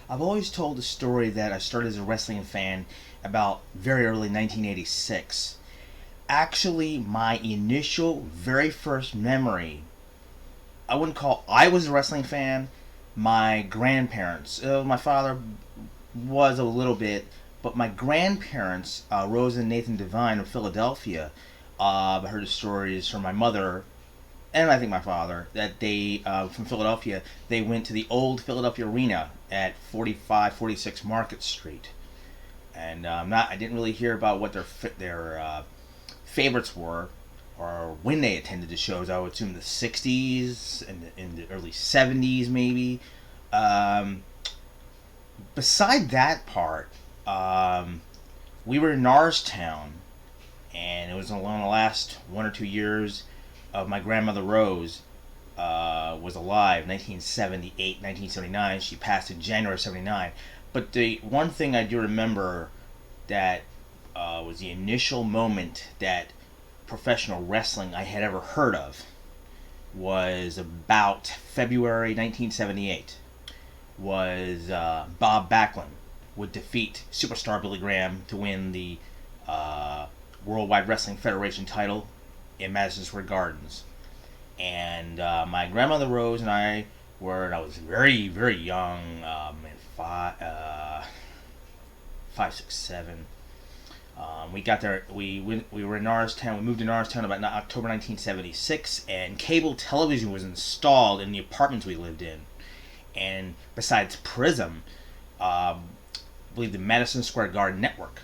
I've always told the story that I started as a wrestling fan about very early 1986. Actually, my initial, very first memory, I was a wrestling fan. My grandparents, my father was a little bit, but my grandparents, Rose and Nathan Devine of Philadelphia, I heard the stories from my mother and I think my father, that they, from Philadelphia, they went to the old Philadelphia Arena at 4546 Market Street. And I didn't really hear about what their favorites were, or when they attended the shows. I would assume the 60s and in the early 70s, maybe. Um, Beside that part, we were in Norristown, and it was along the last 1 or 2 years of my grandmother Rose was alive, 1978, 1979. She passed in January of 79. But the one thing I do remember that was the initial moment that professional wrestling I had ever heard of was about February 1978. Was Bob Backlund would defeat Superstar Billy Graham to win the Worldwide Wrestling Federation title in Madison Square Gardens. And my grandmother Rose and I were, I was very, very young, five, six, seven. We got there. We were in Norristown. We moved to Norristown about October 1976, and cable television was installed in the apartments we lived in. And besides Prism, I believe the Madison Square Garden network.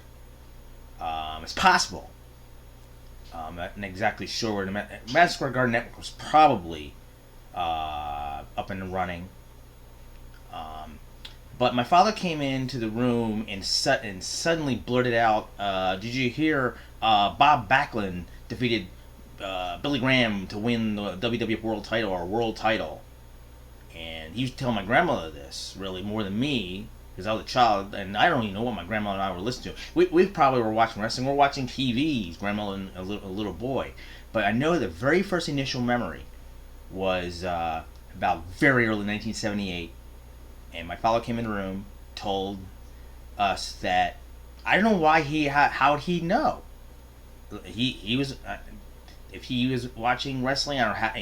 It's possible. I'm not exactly sure where the Madison Square Garden network was probably up and running. But my father came into the room and suddenly blurted out, "Did you hear Bob Backlund defeated Billy Graham to win the WWF World Title or World Title?" And he used to tell my grandmother this, really, more than me, because I was a child, and I don't even know what my grandmother and I were listening to. We probably were watching wrestling. We were watching TV, grandmother and a little boy. But I know the very first initial memory was about very early 1978, and my father came in the room, told us that, I don't know why how'd he know? He was... if he was watching wrestling, I don't how,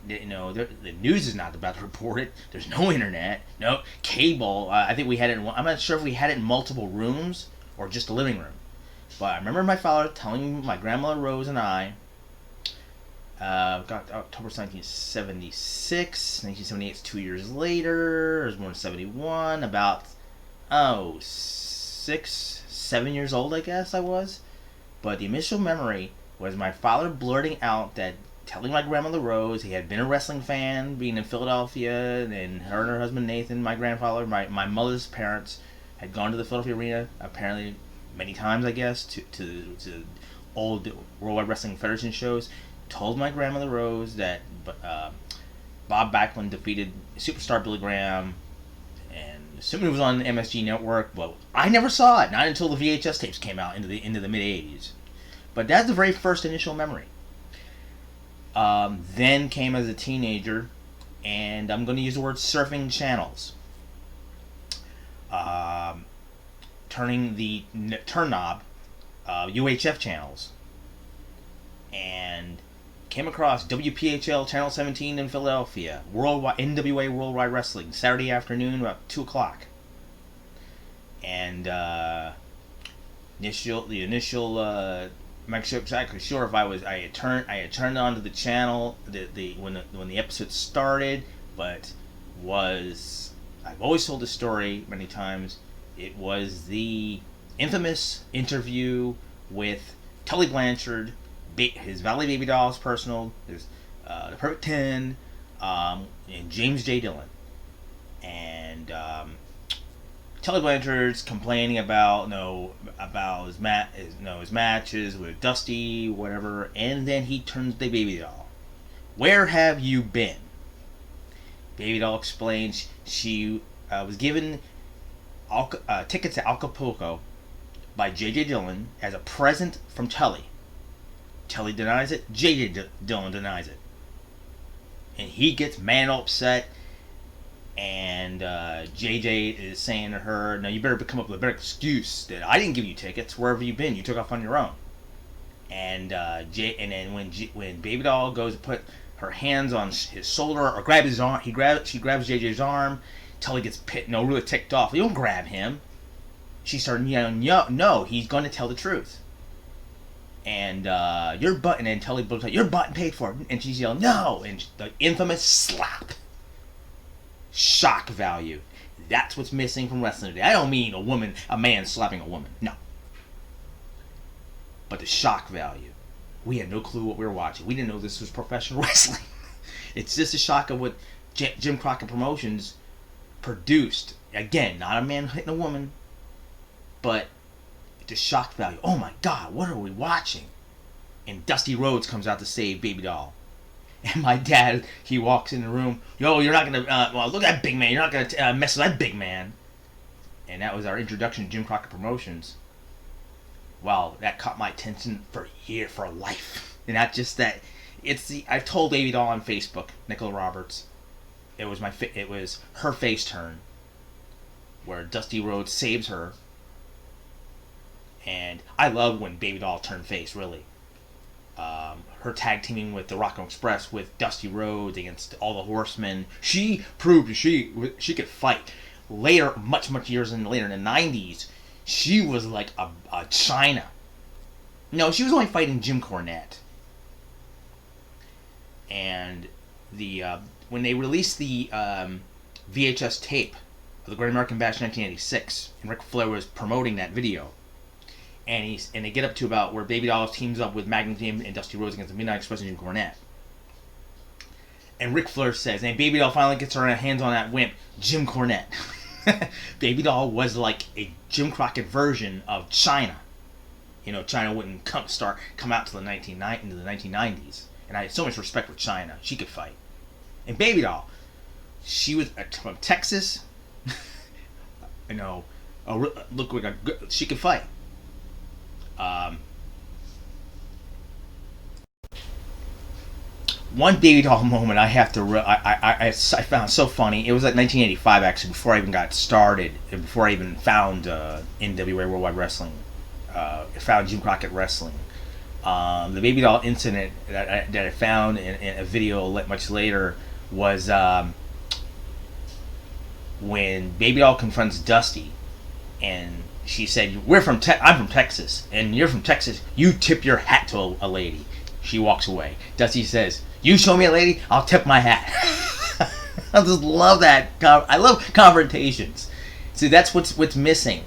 the news is not about to report it. There's no internet, no cable. I think we had it. I'm not sure if we had it in multiple rooms or just a living room. But I remember my father telling my grandmother Rose and I, got October 1976, 1978 is 2 years later. I was born in 71. About 6, 7 years old, I guess I was. But the initial memory was my father blurting out that, telling my grandmother Rose he had been a wrestling fan, being in Philadelphia, and her and her husband Nathan, my grandfather, my mother's parents, had gone to the Philadelphia Arena, apparently many times, I guess, to old Worldwide Wrestling Federation shows. Told my grandmother Rose that Bob Backlund defeated Superstar Billy Graham, and assuming it was on the MSG network, but I never saw it, not until the VHS tapes came out into the mid '80s. But that's the very first initial memory. Then came as a teenager, and I'm going to use the word surfing channels. Turning the turn knob, UHF channels, and came across WPHL Channel 17 in Philadelphia, NWA Worldwide Wrestling, Saturday afternoon about 2 o'clock. And the initial I'm not exactly sure if I had turned onto the channel when the episode started, but I've always told the story many times. It was the infamous interview with Tully Blanchard, his Valley Baby Dolls personal, his the Perfect 10, and James J. Dillon, and Tully Blanchard's complaining about his matches with Dusty, whatever, and then he turns to the Baby Doll. "Where have you been?" Baby Doll explains she was given tickets to Acapulco by J.J. Dillon as a present from Tully. Tully denies it. J.J. Dillon denies it, and he gets man upset. And JJ is saying to her, "Now you better come up with a better excuse that I didn't give you tickets. Where have you been? You took off on your own." And and then when Baby Doll goes to put her hands on his shoulder or grab his arm, she grabs JJ's arm till he gets really ticked off. You don't grab him. She started yelling, "No, he's going to tell the truth." And your button, and Telly blows out, "Your button paid for it," and she's yelling, "No!" And the infamous slap. Shock value. That's what's missing from wrestling today. I don't mean a man slapping a woman. No. But the shock value. We had no clue what we were watching. We didn't know this was professional wrestling. It's just a shock of what Jim Crockett Promotions produced. Again, not a man hitting a woman, but the shock value. Oh my God, what are we watching? And Dusty Rhodes comes out to save Baby Doll. And my dad, he walks in the room. "Yo, you're not going to, look at that big man. You're not going to mess with that big man." And that was our introduction to Jim Crockett Promotions. Wow, that caught my attention for life. And not just that. I've told Baby Doll on Facebook, Nicola Roberts, it was her face turn, where Dusty Rhodes saves her. And I love when Baby Doll turned face, really. Her tag teaming with the Rock'em Express with Dusty Rhodes against all the Horsemen. She proved she could fight. Later, much years later in the 90s, she was like a China. No, she was only fighting Jim Cornette. And when they released the VHS tape of the Great American Bash 1986, and Ric Flair was promoting that video, and they get up to about where Baby Doll teams up with Magnum Team and Dusty Rhodes against the Midnight Express and Jim Cornette. And Ric Flair says, and Baby Doll finally gets her hands on that wimp, Jim Cornette. Baby Doll was like a Jim Crockett version of China. China wouldn't come out to the 1990s. And I had so much respect for China. She could fight. And Baby Doll, she was from Texas. Look like she could fight. One Baby Doll moment I have to I found so funny. It was like 1985 actually, before I even got started, and before I even found NWA Worldwide Wrestling. I found Jim Crockett Wrestling. The Baby Doll incident that I found in a video much later was when Baby Doll confronts Dusty, and she said, I'm from Texas, and you're from Texas. You tip your hat to a lady." She walks away. Dusty says, "You show me a lady, I'll tip my hat." I just love that. I love confrontations. See, that's what's missing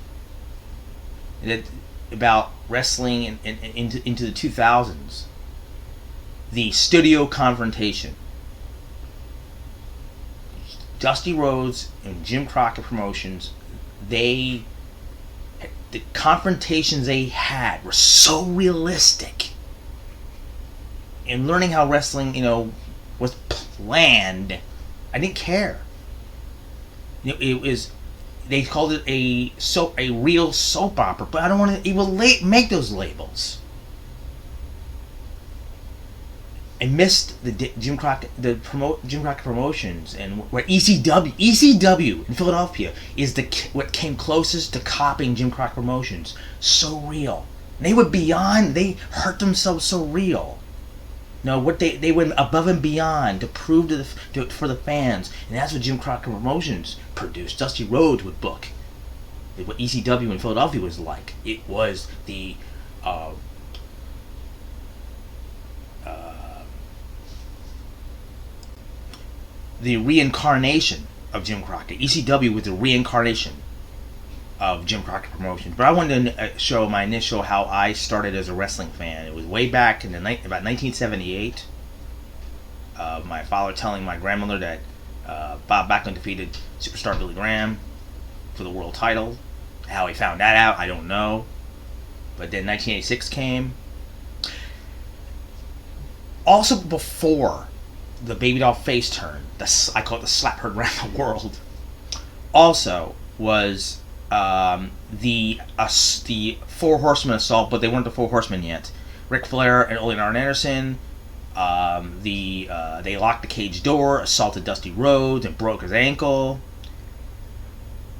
about wrestling into the 2000s. The studio confrontation. Dusty Rhodes and Jim Crockett Promotions, the confrontations they had were so realistic. And learning how wrestling, was planned, I didn't care. It was, they called it a real soap opera, but I don't want to even make those labels. I missed the Jim Crockett Promotions, and where ECW in Philadelphia is what came closest to copying Jim Crockett Promotions. So real. And they hurt themselves so real. No, what they went above and beyond to prove for the fans, and that's what Jim Crockett Promotions produced. Dusty Rhodes would book. What ECW in Philadelphia was like. It was the reincarnation of Jim Crockett. ECW was the reincarnation of Jim Crockett Promotions. But I wanted to show my initial how I started as a wrestling fan. It was way back in about 1978. My father telling my grandmother that Bob Backlund defeated superstar Billy Graham for the world title. How he found that out, I don't know. But then 1986 came. Also before the Baby Doll face turn, I call it the slap heard around the world, also was the Four Horsemen assault, but they weren't the Four Horsemen yet. Ric Flair and Ole Arn Anderson They locked the cage door, assaulted Dusty Rhodes, and broke his ankle.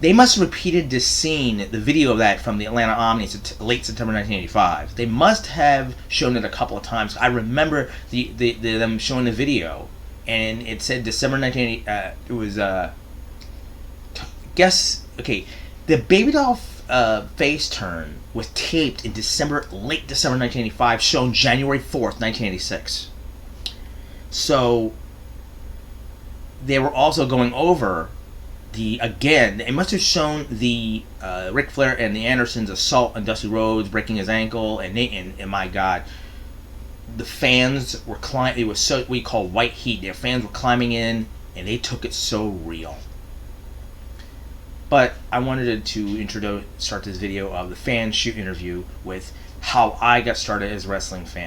They must have repeated this scene, the video of that from the Atlanta Omni, late September 1985. They must have shown it a couple of times. I remember them showing the video, and it said December 1980. It was the baby doll face turn was taped in late December 1985, shown January 4th, 1986. So they were also going over it must have shown the Ric Flair and the Andersons assault on Dusty Rhodes, breaking his ankle, and my God, the fans were climbing. It was so we call white heat. Their fans were climbing in, and they took it so real. But I wanted to start this video of the fan shoot interview with how I got started as a wrestling fan.